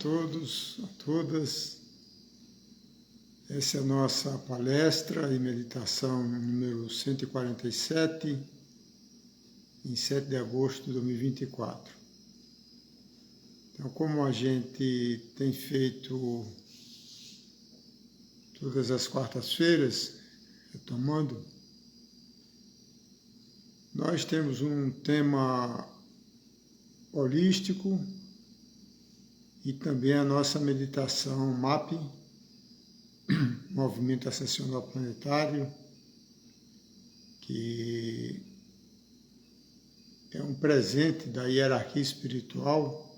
todos, a todas. Essa é a nossa palestra e meditação número 147, em 7 de agosto de 2024. Então, como a gente tem feito todas as quartas-feiras, retomando, nós temos um tema holístico e também a nossa meditação MAP, Movimento Ascensional Planetário, que é um presente da hierarquia espiritual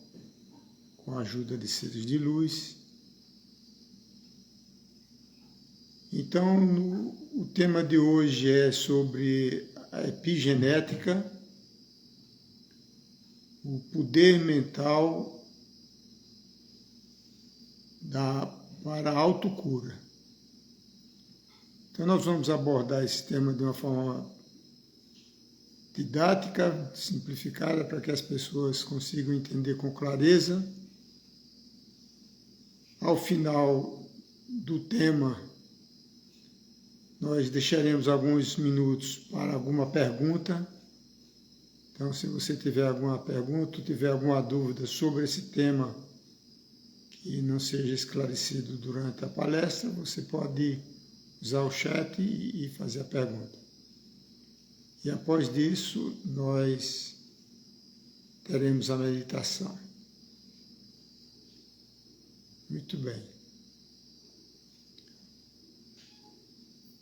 com a ajuda de seres de luz. Então, o tema de hoje é sobre a epigenética, o poder mental para a autocura. Então nós vamos abordar esse tema de uma forma didática, simplificada, para que as pessoas consigam entender com clareza. Ao final do tema, nós deixaremos alguns minutos para alguma pergunta. Então, se você tiver alguma pergunta, tiver alguma dúvida sobre esse tema que não seja esclarecido durante a palestra, você pode usar o chat e fazer a pergunta. E após disso, nós teremos a meditação. Muito bem.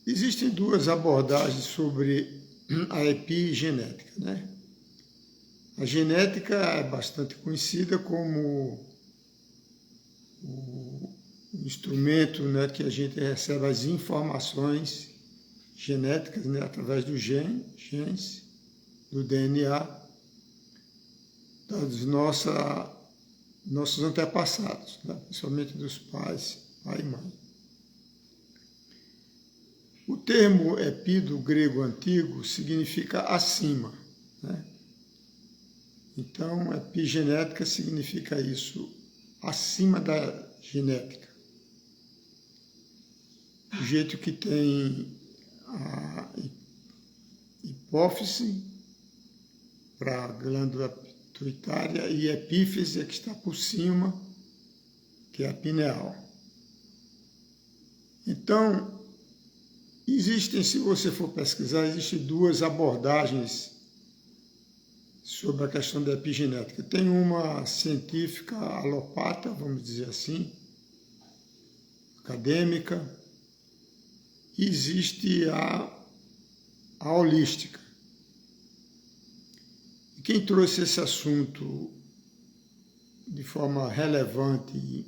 Existem duas abordagens sobre a epigenética, né? A genética é bastante conhecida como o instrumento, né, que a gente recebe as informações genéticas, né, através dos genes, do DNA, dos nossos antepassados, né, principalmente dos pais, pai e mãe. O termo epi do grego antigo significa acima, né? Então, epigenética significa isso, acima da genética. Do jeito que tem a hipófise para a glândula pituitária e a epífise, que está por cima, que é a pineal. Então, se você for pesquisar, existem duas abordagens sobre a questão da epigenética. Tem uma científica alopata, vamos dizer assim, acadêmica, e existe a holística. E quem trouxe esse assunto de forma relevante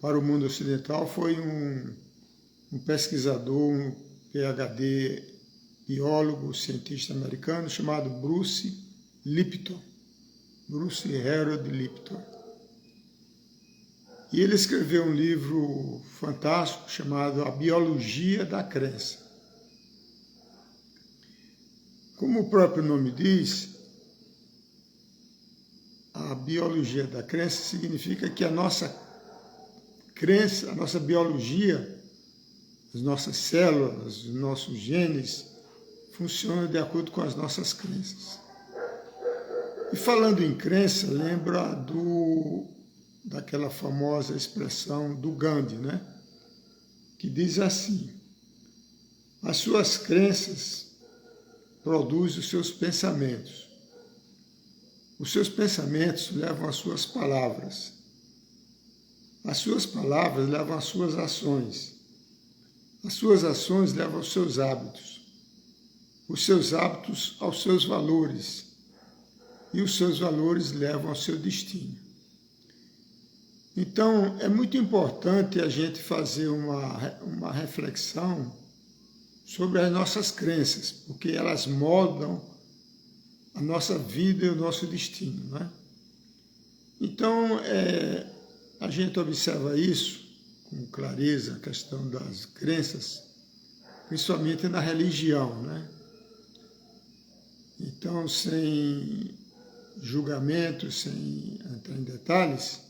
para o mundo ocidental foi um pesquisador, um PhD, biólogo, cientista americano, chamado Bruce Harold Lipton. E ele escreveu um livro fantástico chamado A Biologia da Crença. Como o próprio nome diz, a biologia da crença significa que a nossa crença, a nossa biologia, as nossas células, os nossos genes, funcionam de acordo com as nossas crenças. E falando em crença, lembra daquela famosa expressão do Gandhi, né? Que diz assim: as suas crenças produzem os seus pensamentos. Os seus pensamentos levam às suas palavras. As suas palavras levam às suas ações. As suas ações levam aos seus hábitos. Os seus hábitos aos seus valores. E os seus valores levam ao seu destino. Então, é muito importante a gente fazer uma reflexão sobre as nossas crenças, porque elas moldam a nossa vida e o nosso destino, né? Então, a gente observa isso com clareza, a questão das crenças, principalmente na religião, né? Então, sem julgamento, sem entrar em detalhes,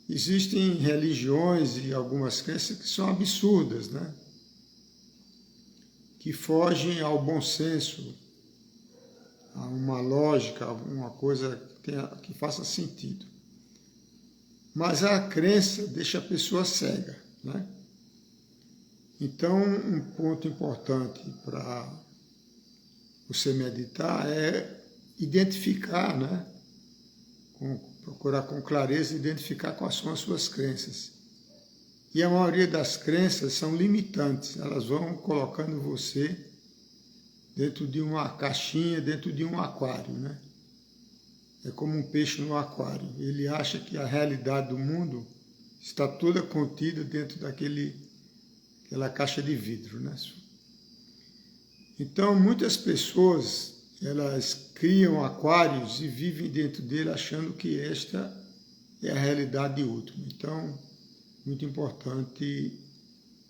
existem religiões e algumas crenças que são absurdas, né? Que fogem ao bom senso, a uma lógica, a uma coisa que faça sentido. Mas a crença deixa a pessoa cega, né? Então, um ponto importante para você meditar é identificar, né? Procurar com clareza identificar quais são as suas crenças. E a maioria das crenças são limitantes, elas vão colocando você dentro de uma caixinha, dentro de um aquário, né? É como um peixe no aquário. Ele acha que a realidade do mundo está toda contida dentro daquela caixa de vidro, né? Então, muitas pessoas, elas criam aquários e vivem dentro dele achando que esta é a realidade última. Então, muito importante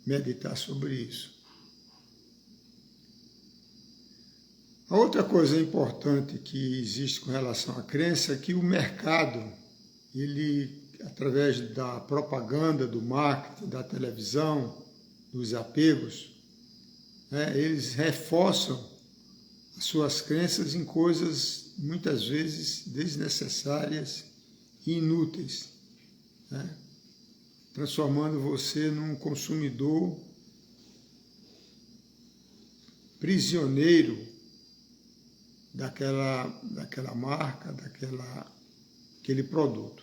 meditar sobre isso. A outra coisa importante que existe com relação à crença é que o mercado, ele, através da propaganda, do marketing, da televisão, dos apegos, né, eles reforçam as suas crenças em coisas muitas vezes desnecessárias e inúteis, né, transformando você num consumidor prisioneiro daquela marca, aquele produto.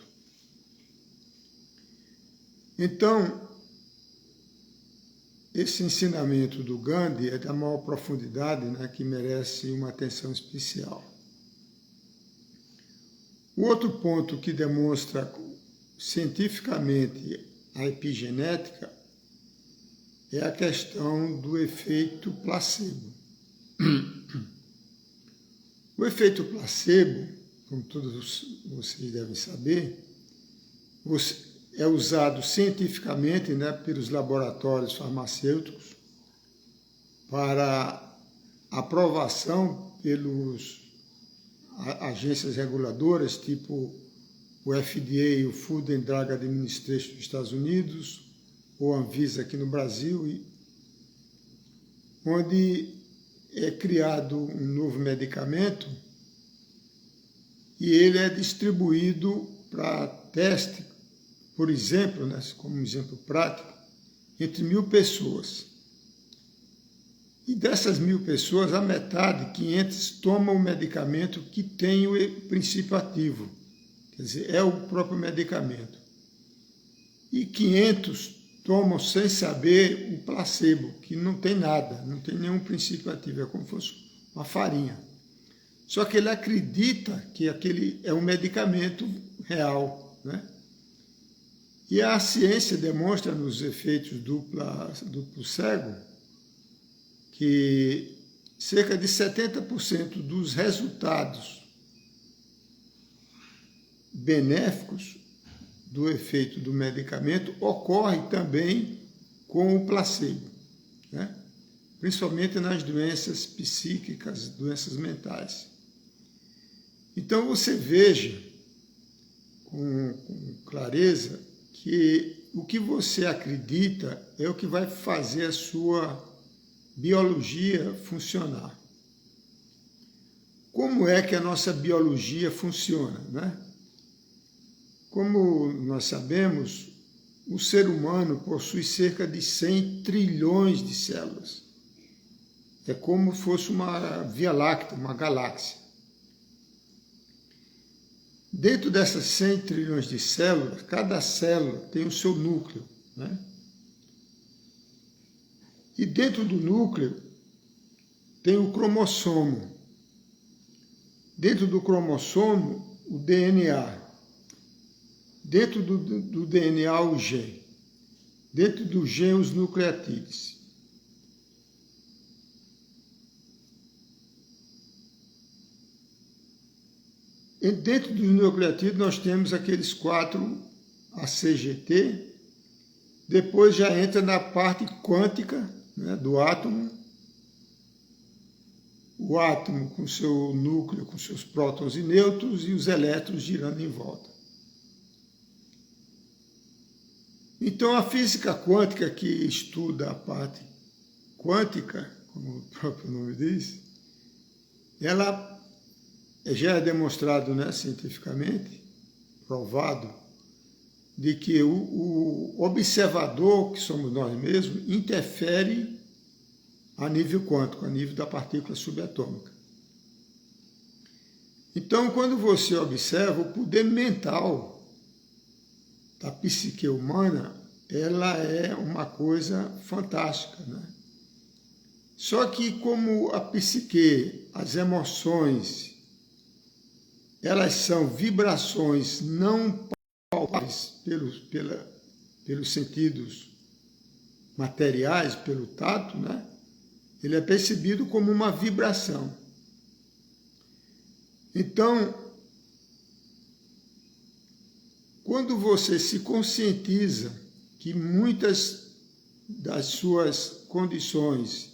Então, esse ensinamento do Gandhi é da maior profundidade, né, que merece uma atenção especial. O outro ponto que demonstra cientificamente a epigenética é a questão do efeito placebo. O efeito placebo, como todos vocês devem saber, é usado cientificamente, né, pelos laboratórios farmacêuticos para aprovação pelas agências reguladoras, tipo o FDA, o Food and Drug Administration dos Estados Unidos, ou a Anvisa aqui no Brasil, onde é criado um novo medicamento e ele é distribuído para teste, por exemplo, né, como um exemplo prático, entre 1.000 pessoas. E dessas 1.000 pessoas, a metade, 500, tomam o medicamento que tem o princípio ativo, quer dizer, é o próprio medicamento. E 500 tomam sem saber o placebo, que não tem nada, não tem nenhum princípio ativo, é como se fosse uma farinha. Só que ele acredita que aquele é um medicamento real, né? E a ciência demonstra nos efeitos duplo cego que cerca de 70% dos resultados benéficos do efeito do medicamento ocorre também com o placebo, né? Principalmente nas doenças psíquicas, doenças mentais. Então você veja com clareza que o que você acredita é o que vai fazer a sua biologia funcionar. Como é que a nossa biologia funciona, né? Como nós sabemos, o ser humano possui cerca de 100 trilhões de células. É como se fosse uma Via Láctea, uma galáxia. Dentro dessas 100 trilhões de células, cada célula tem o seu núcleo, né? E dentro do núcleo tem o cromossomo. Dentro do cromossomo, o DNA. Dentro do DNA, o gene. Dentro do gene, os nucleotídeos. E dentro dos nucleotídeos, nós temos aqueles 4 ACGT. Depois já entra na parte quântica, né, do átomo. O átomo com seu núcleo, com seus prótons e nêutrons, e os elétrons girando em volta. Então, a física quântica, que estuda a parte quântica, como o próprio nome diz, ela já é demonstrado, né, cientificamente, provado, de que o observador, que somos nós mesmos, interfere a nível quântico, a nível da partícula subatômica. Então, quando você observa, o poder mental da psique humana, ela é uma coisa fantástica, né? Só que como a psique, as emoções, elas são vibrações não palpáveis pelos sentidos materiais, pelo tato, né? Ele é percebido como uma vibração. Então, quando você se conscientiza que muitas das suas condições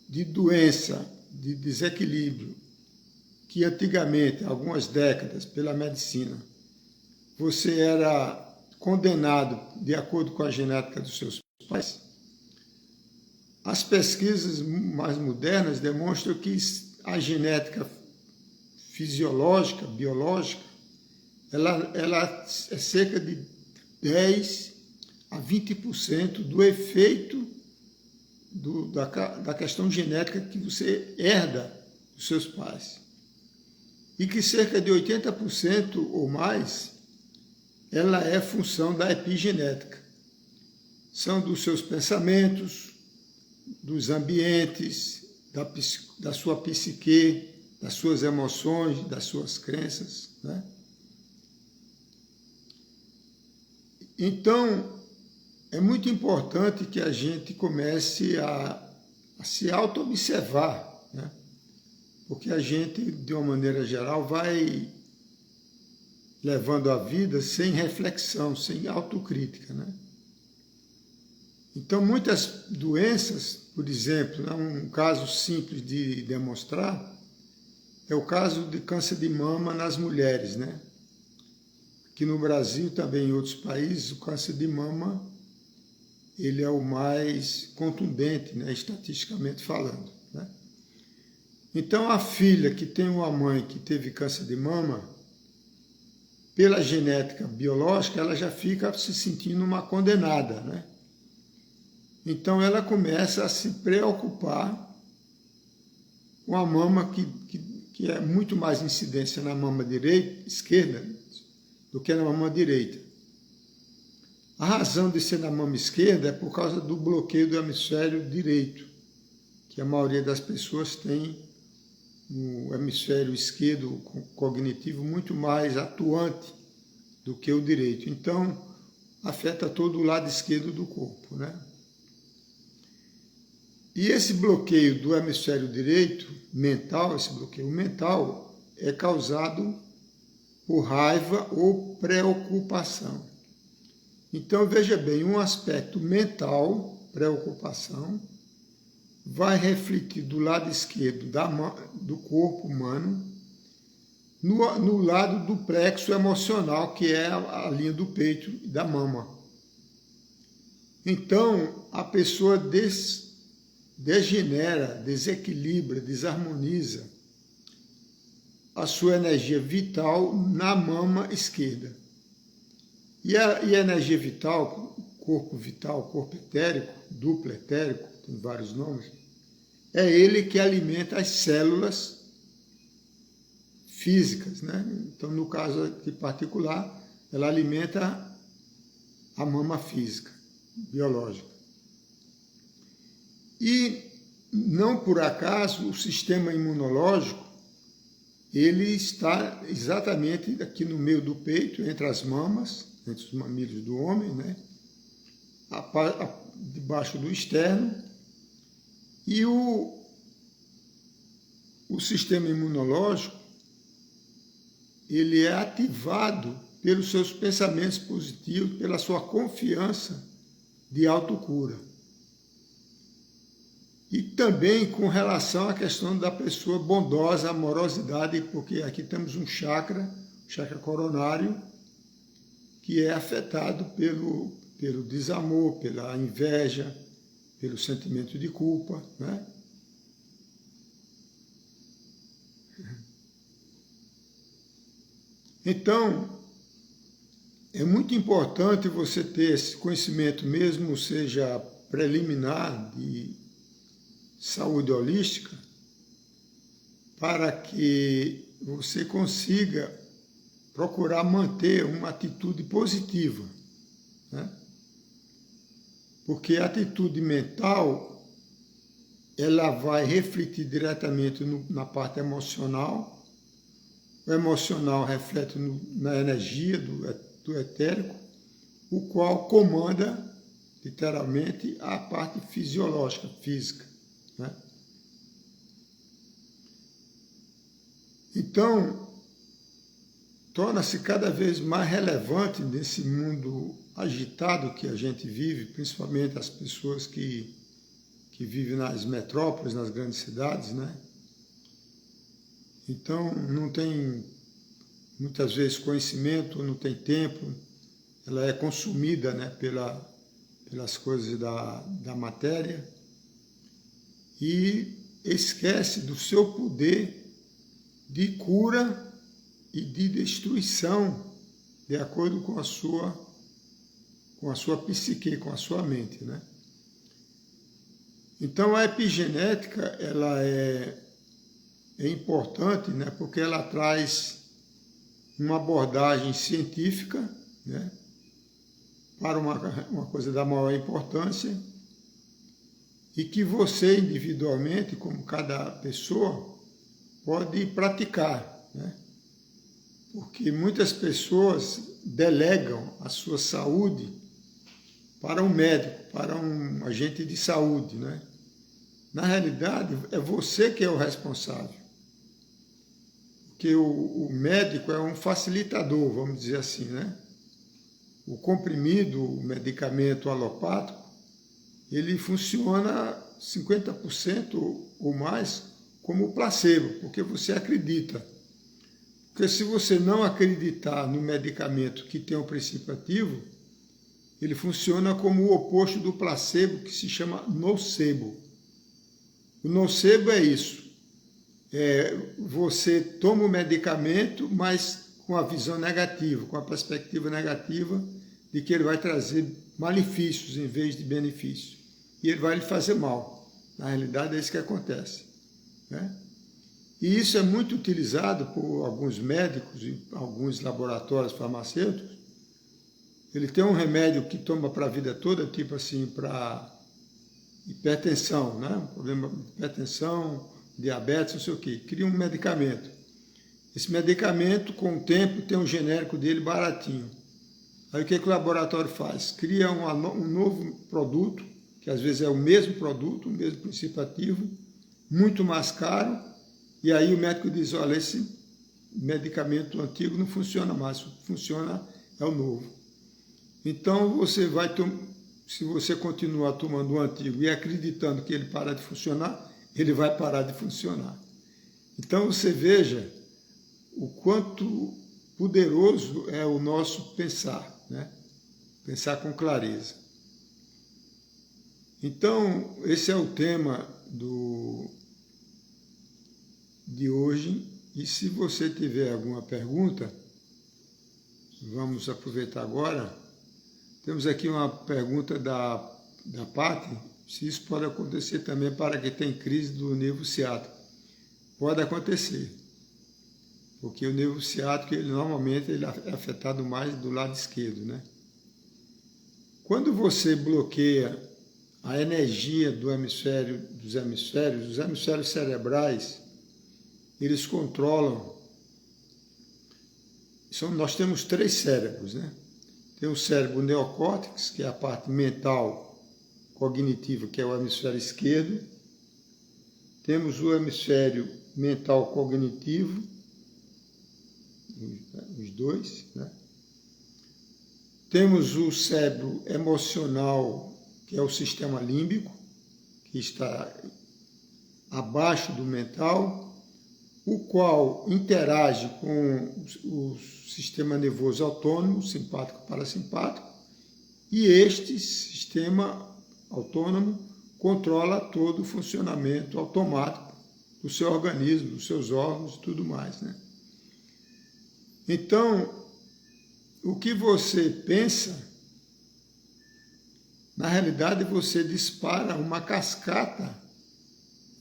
de doença, de desequilíbrio, que antigamente, algumas décadas, pela medicina, você era condenado de acordo com a genética dos seus pais, as pesquisas mais modernas demonstram que a genética fisiológica, biológica, ela é cerca de 10 a 20% do efeito da questão genética que você herda dos seus pais. E que cerca de 80% ou mais, ela é função da epigenética. São dos seus pensamentos, dos ambientes, da sua psique, das suas emoções, das suas crenças, né? Então, é muito importante que a gente comece a se auto-observar, né? Porque a gente, de uma maneira geral, vai levando a vida sem reflexão, sem autocrítica, né? Então, muitas doenças, por exemplo, né, um caso simples de demonstrar, é o caso de câncer de mama nas mulheres, né? Aqui no Brasil, também em outros países, o câncer de mama, ele é o mais contundente, né, estatisticamente falando, né? Então, a filha que tem uma mãe que teve câncer de mama, pela genética biológica, ela já fica se sentindo uma condenada, né? Então, ela começa a se preocupar com a mama que é muito mais incidência na mama esquerda do que na mama direita. A razão de ser na mama esquerda é por causa do bloqueio do hemisfério direito, que a maioria das pessoas tem o hemisfério esquerdo cognitivo muito mais atuante do que o direito. Então, afeta todo o lado esquerdo do corpo, né? E esse bloqueio do hemisfério direito, mental, esse bloqueio mental, é causado por raiva ou preocupação. Então, veja bem, um aspecto mental, preocupação, vai refletir do lado esquerdo do corpo humano, no lado do plexo emocional, que é a linha do peito e da mama. Então, a pessoa degenera, desequilibra, desarmoniza a sua energia vital na mama esquerda. E a energia vital, corpo etérico, duplo etérico, tem vários nomes, é ele que alimenta as células físicas, né? Então, no caso aqui particular, ela alimenta a mama física, biológica. E, não por acaso, o sistema imunológico, ele está exatamente aqui no meio do peito, entre as mamas, entre os mamilos do homem, né? Debaixo do externo, e o sistema imunológico, ele é ativado pelos seus pensamentos positivos, pela sua confiança de autocura. E também com relação à questão da pessoa bondosa, amorosidade, porque aqui temos um chakra coronário, que é afetado pelo desamor, pela inveja, pelo sentimento de culpa, né? Então, é muito importante você ter esse conhecimento, mesmo seja preliminar, de saúde holística, para que você consiga procurar manter uma atitude positiva, né? Porque a atitude mental, ela vai refletir diretamente na parte emocional. O emocional reflete na energia do etérico, o qual comanda, literalmente, a parte fisiológica, física, né? Então, torna-se cada vez mais relevante nesse mundo agitado que a gente vive, principalmente as pessoas que vivem nas metrópoles, nas grandes cidades, né? Então, não tem, muitas vezes, conhecimento, não tem tempo, ela é consumida, né, pelas coisas da matéria e esquece do seu poder de cura e de destruição, de acordo com a sua psique, com a sua mente, né? Então, a epigenética, ela é importante, né, porque ela traz uma abordagem científica, né, para uma coisa da maior importância, e que você, individualmente, como cada pessoa, pode praticar, né? Porque muitas pessoas delegam a sua saúde para um médico, para um agente de saúde, né? Na realidade, é você que é o responsável. Porque o médico é um facilitador, vamos dizer assim, né? O comprimido, o medicamento alopático, ele funciona 50% ou mais como placebo, porque você acredita. Porque se você não acreditar no medicamento que tem um princípio ativo, ele funciona como o oposto do placebo, que se chama nocebo. O nocebo é isso. Você toma o medicamento, mas com a visão negativa, com a perspectiva negativa de que ele vai trazer malefícios em vez de benefícios. E ele vai lhe fazer mal. Na realidade, é isso que acontece, né? E isso é muito utilizado por alguns médicos e alguns laboratórios farmacêuticos. Ele tem um remédio que toma para a vida toda, tipo assim, para hipertensão, né? Problema de hipertensão, diabetes, não sei o quê. Cria um medicamento. Esse medicamento, com o tempo, tem um genérico dele baratinho. Aí o que o laboratório faz? Cria um novo produto, que às vezes é o mesmo produto, o mesmo princípio ativo, muito mais caro, e aí o médico diz, olha, esse medicamento antigo não funciona mais, funciona é o novo. Então você vai, se você continuar tomando o antigo e acreditando que ele para de funcionar, ele vai parar de funcionar. Então você veja o quanto poderoso é o nosso pensar, né? Pensar com clareza. Então, esse é o tema de hoje. E se você tiver alguma pergunta, vamos aproveitar agora. Temos aqui uma pergunta da Pati, se isso pode acontecer também para quem tem crise do nervo ciático. Pode acontecer, porque o nervo ciático, normalmente, ele é afetado mais do lado esquerdo, né? Quando você bloqueia a energia dos hemisférios, os hemisférios cerebrais, eles controlam. Nós temos 3 cérebros, né? Tem o cérebro neocórtex, que é a parte mental cognitiva, que é o hemisfério esquerdo. Temos o hemisfério mental cognitivo, os dois, né? Temos o cérebro emocional, que é o sistema límbico, que está abaixo do mental. o qual interage com o sistema nervoso autônomo, simpático e parasimpático, e este sistema autônomo controla todo o funcionamento automático do seu organismo, dos seus órgãos e tudo mais, né? Então, o que você pensa, na realidade você dispara uma cascata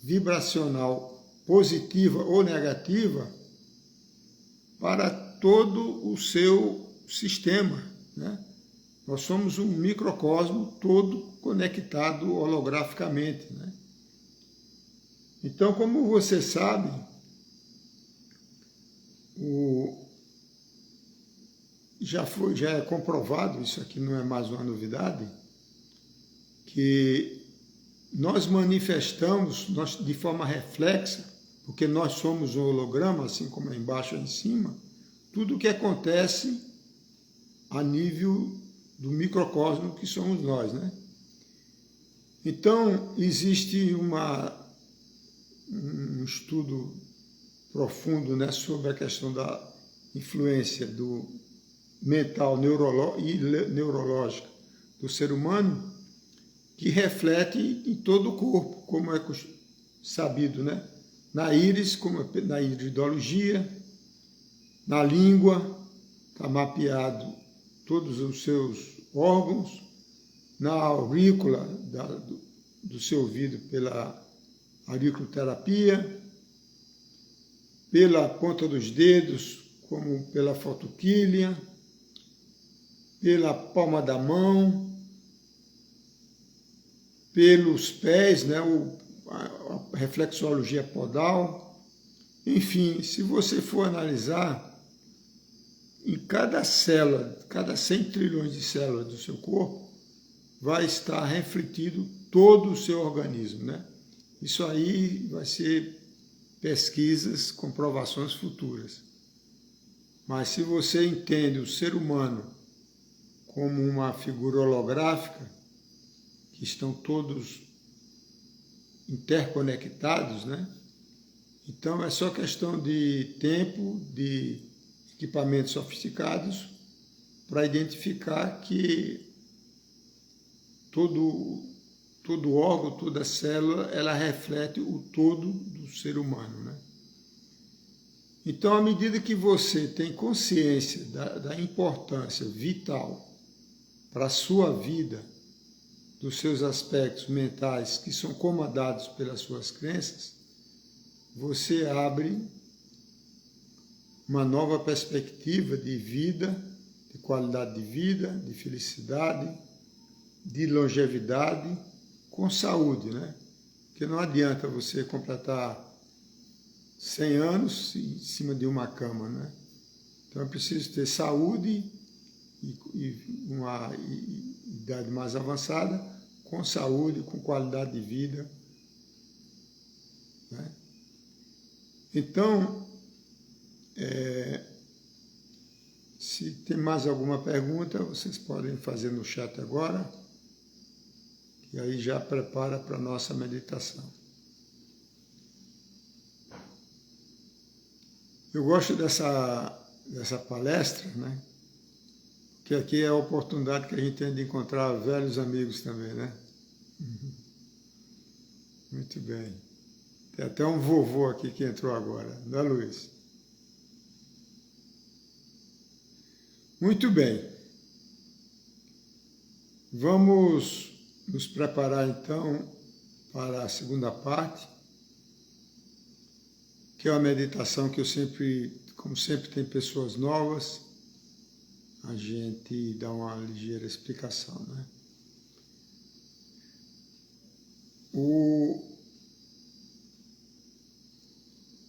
vibracional positiva ou negativa para todo o seu sistema, né? Nós somos um microcosmo todo conectado holograficamente, né? Então, como você sabe, já é comprovado, isso aqui não é mais uma novidade, que nós manifestamos de forma reflexa, porque nós somos um holograma, assim como é embaixo e em cima, tudo o que acontece a nível do microcosmo que somos nós, né? Então, existe um estudo profundo, né, sobre a questão da influência do mental e neurológica do ser humano, que reflete em todo o corpo, como é sabido, né? Na íris, como na iridologia, na língua, está mapeado todos os seus órgãos, na aurícula do seu ouvido pela auriculoterapia, pela ponta dos dedos, como pela fotoquília, pela palma da mão, pelos pés, né, a reflexologia podal. Enfim, se você for analisar, em cada célula, cada 100 trilhões de células do seu corpo, vai estar refletido todo o seu organismo, né? Isso aí vai ser pesquisas, comprovações futuras. Mas se você entende o ser humano como uma figura holográfica, que estão todos interconectados, né? Então é só questão de tempo, de equipamentos sofisticados, para identificar que todo órgão, toda célula, ela reflete o todo do ser humano, né? Então, à medida que você tem consciência da importância vital para a sua vida, dos seus aspectos mentais que são comandados pelas suas crenças, você abre uma nova perspectiva de vida, de qualidade de vida, de felicidade, de longevidade, com saúde, né? Porque não adianta você completar 100 anos em cima de uma cama, né? Então é preciso ter saúde e uma idade mais avançada, com saúde, com qualidade de vida, né? Então, se tem mais alguma pergunta, vocês podem fazer no chat agora, e aí já prepara para a nossa meditação. Eu gosto dessa palestra, né? Que aqui é a oportunidade que a gente tem de encontrar velhos amigos também, né? Muito bem. Tem até um vovô aqui que entrou agora, né, Luiz? Muito bem. Vamos nos preparar então para a segunda parte, que é uma meditação que eu sempre, como sempre tem pessoas novas, a gente dá uma ligeira explicação, né?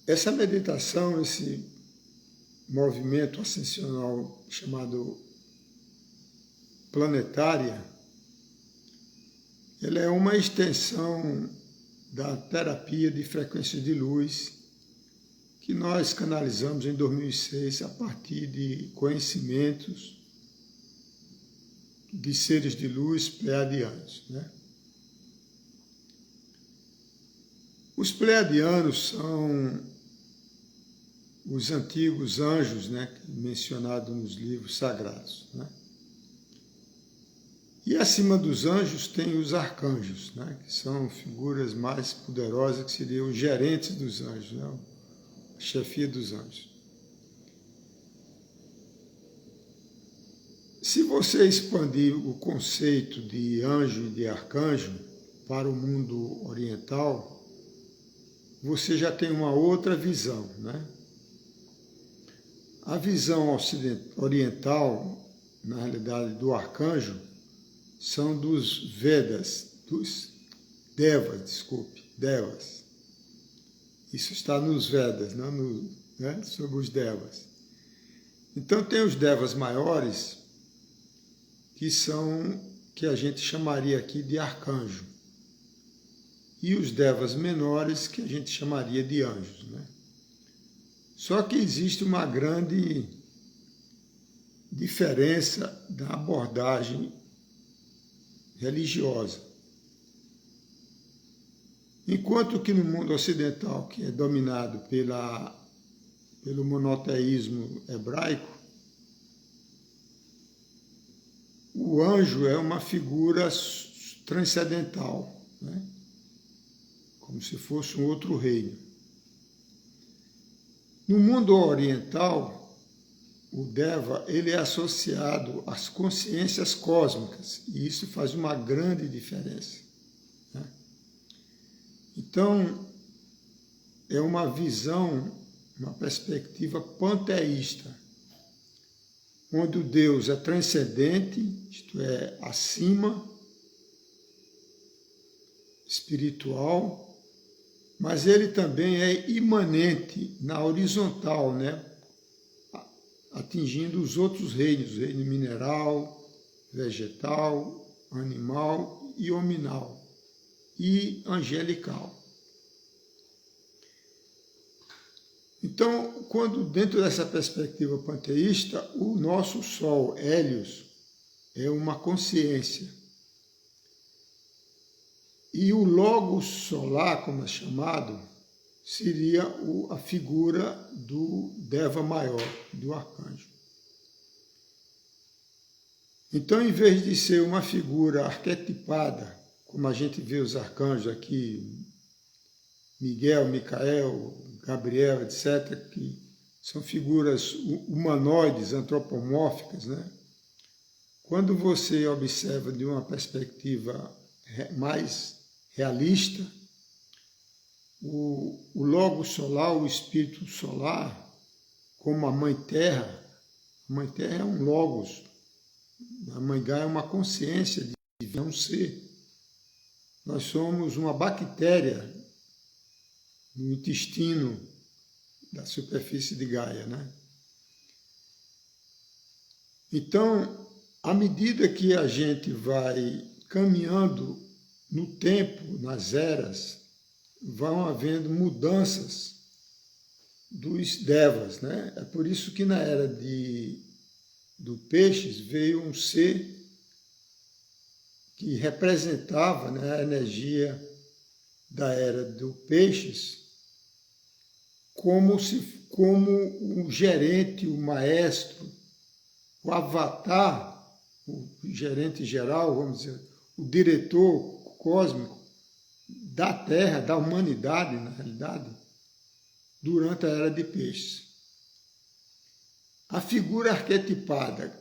Essa meditação, esse movimento ascensional chamado planetária, ela é uma extensão da terapia de frequência de luz que nós canalizamos em 2006 a partir de conhecimentos de seres de luz pleiadianos, né? Os pleiadianos são os antigos anjos, né, mencionados nos livros sagrados, né? E acima dos anjos tem os arcanjos, né, que são figuras mais poderosas, que seriam os gerentes dos anjos, né, a chefia dos anjos. Se você expandir o conceito de anjo e de arcanjo para o mundo oriental, você já tem uma outra visão, né? A visão oriental, na realidade, do arcanjo, são dos Vedas, dos Devas, desculpe, Devas. Isso está nos Vedas, não né, sobre os Devas. Então tem os Devas maiores, que a gente chamaria aqui de arcanjo, e os Devas menores, que a gente chamaria de anjos, né? Só que existe uma grande diferença da abordagem religiosa. Enquanto que no mundo ocidental, que é dominado pelo monoteísmo hebraico, o anjo é uma figura transcendental, né? Como se fosse um outro reino. No mundo oriental, o Deva ele é associado às consciências cósmicas, e isso faz uma grande diferença, né? Então, é uma visão, uma perspectiva panteísta, onde o Deus é transcendente, isto é, acima, espiritual, mas ele também é imanente na horizontal, né? Atingindo os outros reinos, o reino mineral, vegetal, animal e hominal, e angelical. Então, quando dentro dessa perspectiva panteísta, o nosso Sol, Hélios, é uma consciência. E o Logos solar, como é chamado, seria a figura do Deva maior, do arcanjo. Então, em vez de ser uma figura arquetipada, como a gente vê os arcanjos aqui, Miguel, Micael, Gabriel, etc., que são figuras humanoides, antropomórficas, né? Quando você observa de uma perspectiva mais realista, o Logo solar, o Espírito solar, como a Mãe Terra é um Logos, a Mãe Gaia é uma consciência de um ser. Nós somos uma bactéria no intestino da superfície de Gaia, né? Então, à medida que a gente vai caminhando no tempo, nas eras, vão havendo mudanças dos devas, né? É por isso que na era do Peixes veio um ser que representava, né, a energia da era do Peixes como o gerente, o maestro, o avatar, o gerente geral, vamos dizer, o diretor cósmico da Terra, da humanidade, na realidade, durante a era de Peixes. A figura arquetipada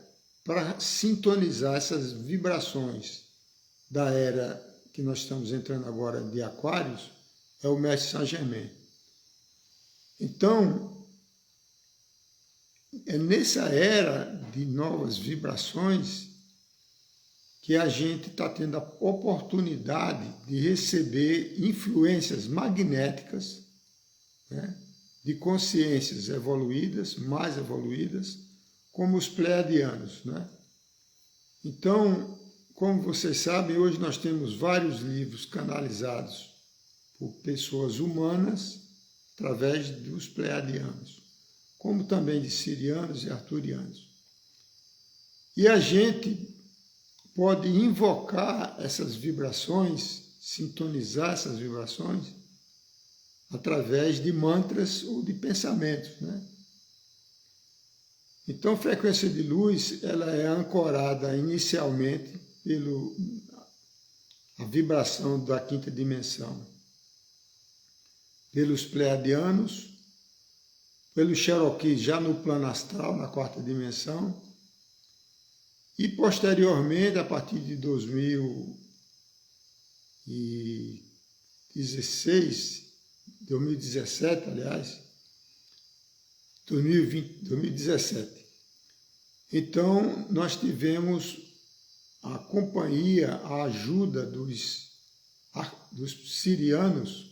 para sintonizar essas vibrações da era que nós estamos entrando agora de Aquários é o Mestre Saint-Germain. Então, é nessa era de novas vibrações que a gente está tendo a oportunidade de receber influências magnéticas, né, de consciências evoluídas, mais evoluídas, como os pleiadianos, né? Então, como vocês sabem, hoje nós temos vários livros canalizados por pessoas humanas através dos pleiadianos, como também de sirianos e arturianos. E a gente pode invocar essas vibrações, sintonizar essas vibrações, através de mantras ou de pensamentos, né? Então, a frequência de luz, ela é ancorada inicialmente pela vibração da quinta dimensão, pelos pleiadianos, pelos Cherokees já no plano astral, na quarta dimensão, e posteriormente, a partir de 2017, aliás, 2017. Então, nós tivemos a companhia, a ajuda dos sirianos,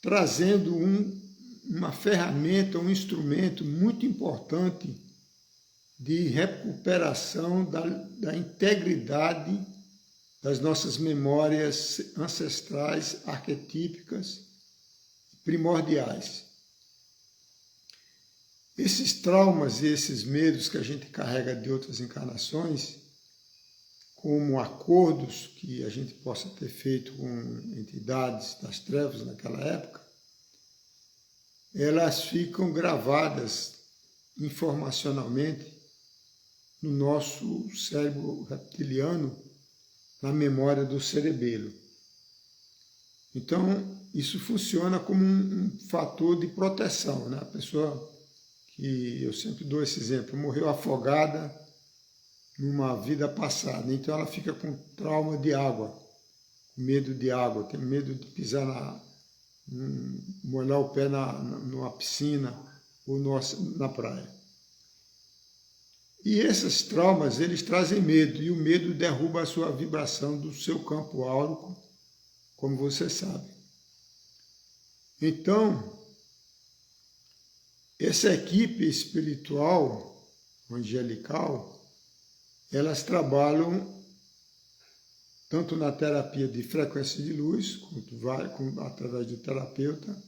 trazendo uma ferramenta, um instrumento muito importante de recuperação da integridade das nossas memórias ancestrais, arquetípicas, primordiais. Esses traumas e esses medos que a gente carrega de outras encarnações, como acordos que a gente possa ter feito com entidades das trevas naquela época, elas ficam gravadas informacionalmente no nosso cérebro reptiliano, na memória do cerebelo. Então, isso funciona como um fator de proteção, né? A pessoa, que eu sempre dou esse exemplo, morreu afogada numa vida passada, então ela fica com trauma de água, com medo de água, tem medo de pisar molhar o pé numa piscina ou na praia. E esses traumas, eles trazem medo, e o medo derruba a sua vibração do seu campo áurico, como você sabe. Então, essa equipe espiritual, angelical, elas trabalham tanto na terapia de frequência de luz, através do terapeuta,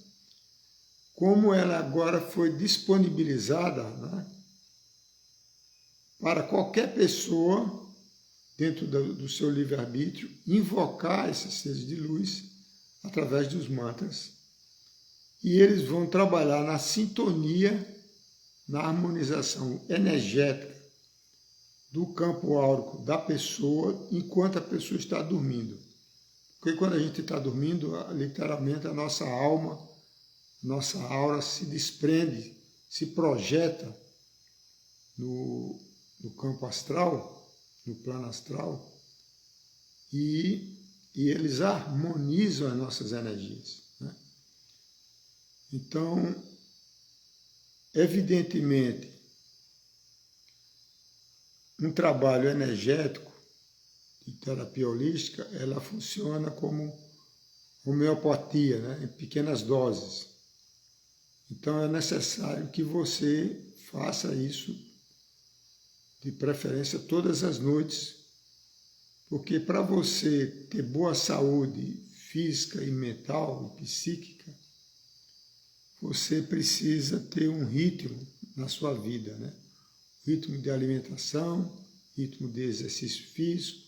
como ela agora foi disponibilizada, né, para qualquer pessoa, dentro do seu livre-arbítrio, invocar esses seres de luz através dos mantras. E eles vão trabalhar na sintonia, na harmonização energética do campo áurico da pessoa enquanto a pessoa está dormindo. Porque quando a gente está dormindo, literalmente a nossa alma, nossa aura se desprende, se projeta no campo astral, no plano astral, e eles harmonizam as nossas energias, né? Então, evidentemente, um trabalho energético de terapia holística, ela funciona como homeopatia, né, em pequenas doses. Então é necessário que você faça isso, de preferência todas as noites, porque para você ter boa saúde física e mental e psíquica, você precisa ter um ritmo na sua vida, né? Ritmo de alimentação, ritmo de exercício físico,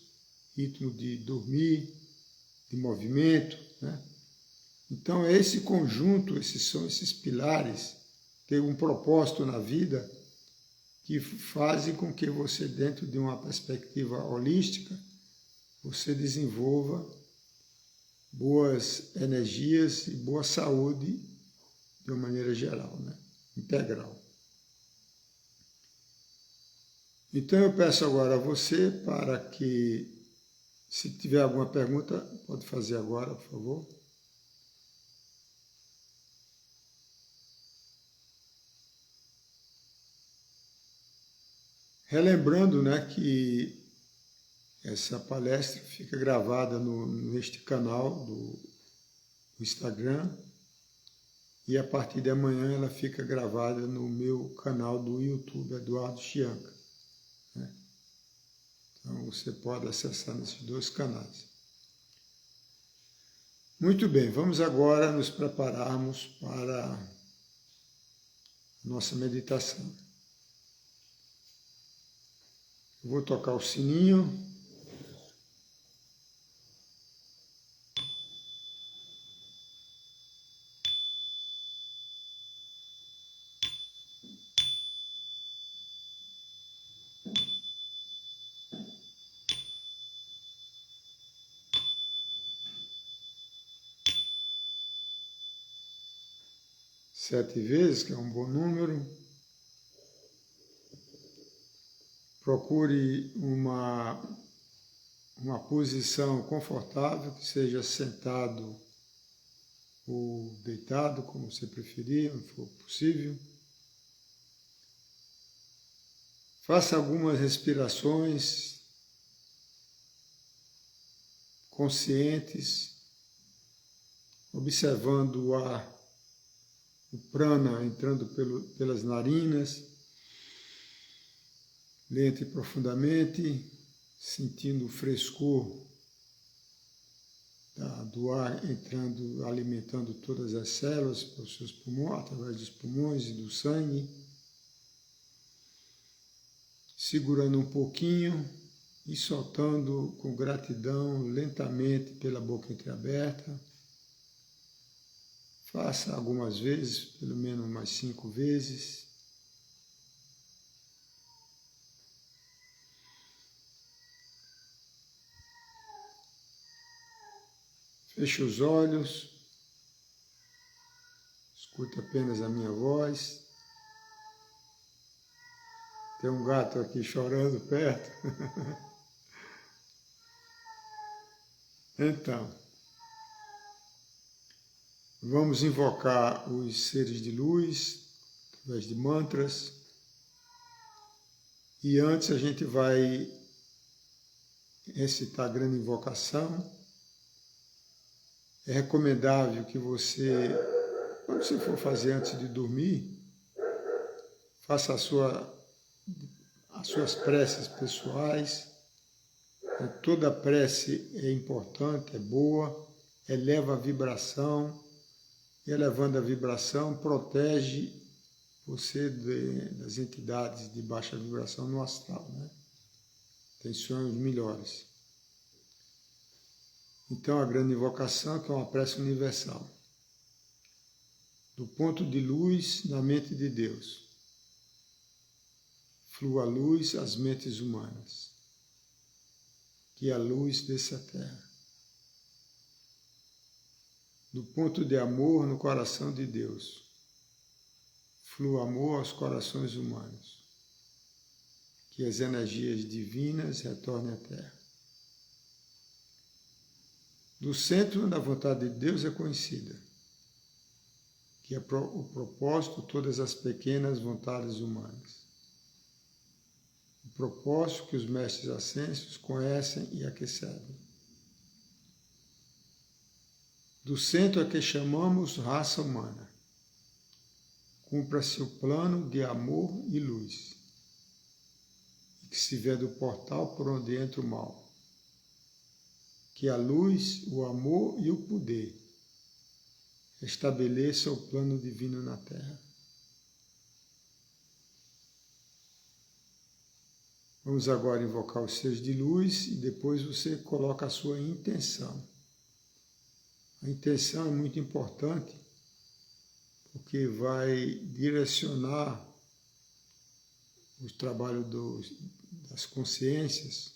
ritmo de dormir, de movimento, né? Então, esse conjunto, são esses pilares, tem um propósito na vida que fazem com que você, dentro de uma perspectiva holística, você desenvolva boas energias e boa saúde de uma maneira geral, né? Integral. Então eu peço agora a você para que, se tiver alguma pergunta, pode fazer agora, por favor. Relembrando, né, que essa palestra fica gravada neste canal do Instagram, e a partir de amanhã ela fica gravada no meu canal do YouTube, Eduardo Chianca, né? Então você pode acessar nesses dois canais. Muito bem, vamos agora nos prepararmos para a nossa meditação. Eu vou tocar o sininho. 7 vezes, que é um bom número. Procure uma posição confortável, que seja sentado ou deitado, como você preferir, onde for possível. Faça algumas respirações conscientes, observando o ar, o prana entrando pelas narinas, lenta e profundamente, sentindo o frescor do ar entrando, alimentando todas as células pelos seus pulmões, através dos pulmões e do sangue. Segurando um pouquinho e soltando com gratidão lentamente pela boca entreaberta. Faça algumas vezes, pelo menos mais 5 vezes. Feche os olhos, escute apenas a minha voz. Tem um gato aqui chorando perto. Então, vamos invocar os seres de luz através de mantras. E antes a gente vai recitar a grande invocação. É recomendável que você, quando você for fazer antes de dormir, faça as suas preces pessoais. Toda prece é importante, é boa, eleva a vibração, e elevando a vibração protege você das entidades de baixa vibração no astral, né? Tem sonhos melhores. Então, a grande invocação, que é uma prece universal. Do ponto de luz na mente de Deus, flua a luz às mentes humanas, que é a luz dessa terra. Do ponto de amor no coração de Deus, flua amor aos corações humanos, que as energias divinas retornem à terra. Do centro da vontade de Deus é conhecida, que é o propósito de todas as pequenas vontades humanas. O propósito que os mestres ascensos conhecem e a que servem. Do centro a que chamamos raça humana, cumpra-se o plano de amor e luz, e que se vê do portal por onde entra o mal, que a luz, o amor e o poder estabeleça o plano divino na Terra. Vamos agora invocar os seres de luz e depois você coloca a sua intenção. A intenção é muito importante porque vai direcionar o trabalho das consciências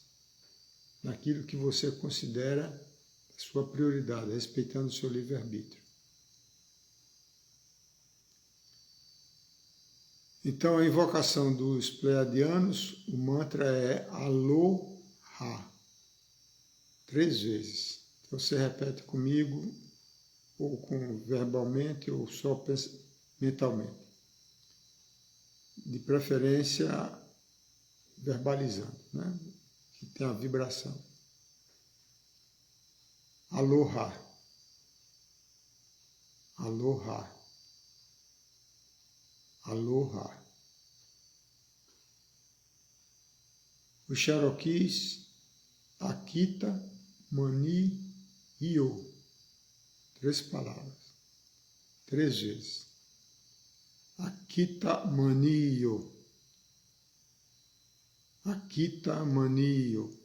naquilo que você considera a sua prioridade, respeitando o seu livre-arbítrio. Então, a invocação dos pleiadianos, o mantra é Aloha, 3 vezes. Então, você repete comigo, ou verbalmente, ou só mentalmente. De preferência, verbalizando, né? Que tem a vibração. Aloha. Aloha. Aloha. Os Cherokees, Akita, Mani, Io. 3 palavras. 3 vezes. Akita Manio. Akita Manio.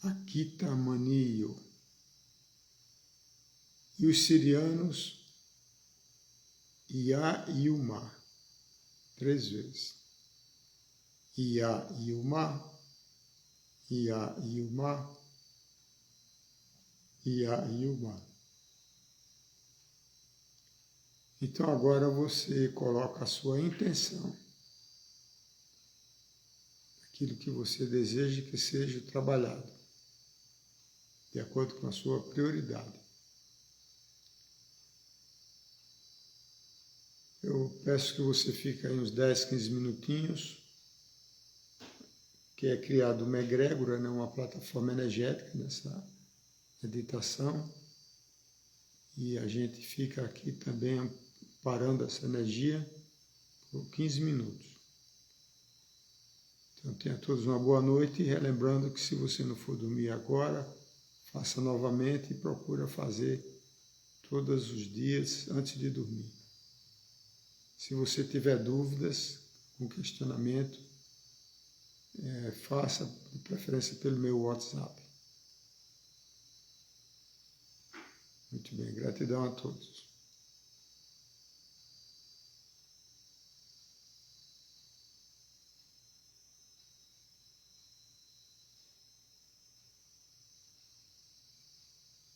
Akita Manio. E os sirianos, Ia Yuma, 3 vezes. Ia Yuma, Ia Yuma, Ia Yuma. Então agora você coloca a sua intenção, aquilo que você deseja que seja trabalhado, de acordo com a sua prioridade. Eu peço que você fique aí uns 10, 15 minutinhos, que é criado uma egrégora, né, uma plataforma energética nessa meditação, e a gente fica aqui também parando essa energia por 15 minutos. Então tenha todos uma boa noite, e relembrando que se você não for dormir agora, faça novamente e procura fazer todos os dias antes de dormir. Se você tiver dúvidas, com questionamento, faça de preferência pelo meu WhatsApp. Muito bem, gratidão a todos.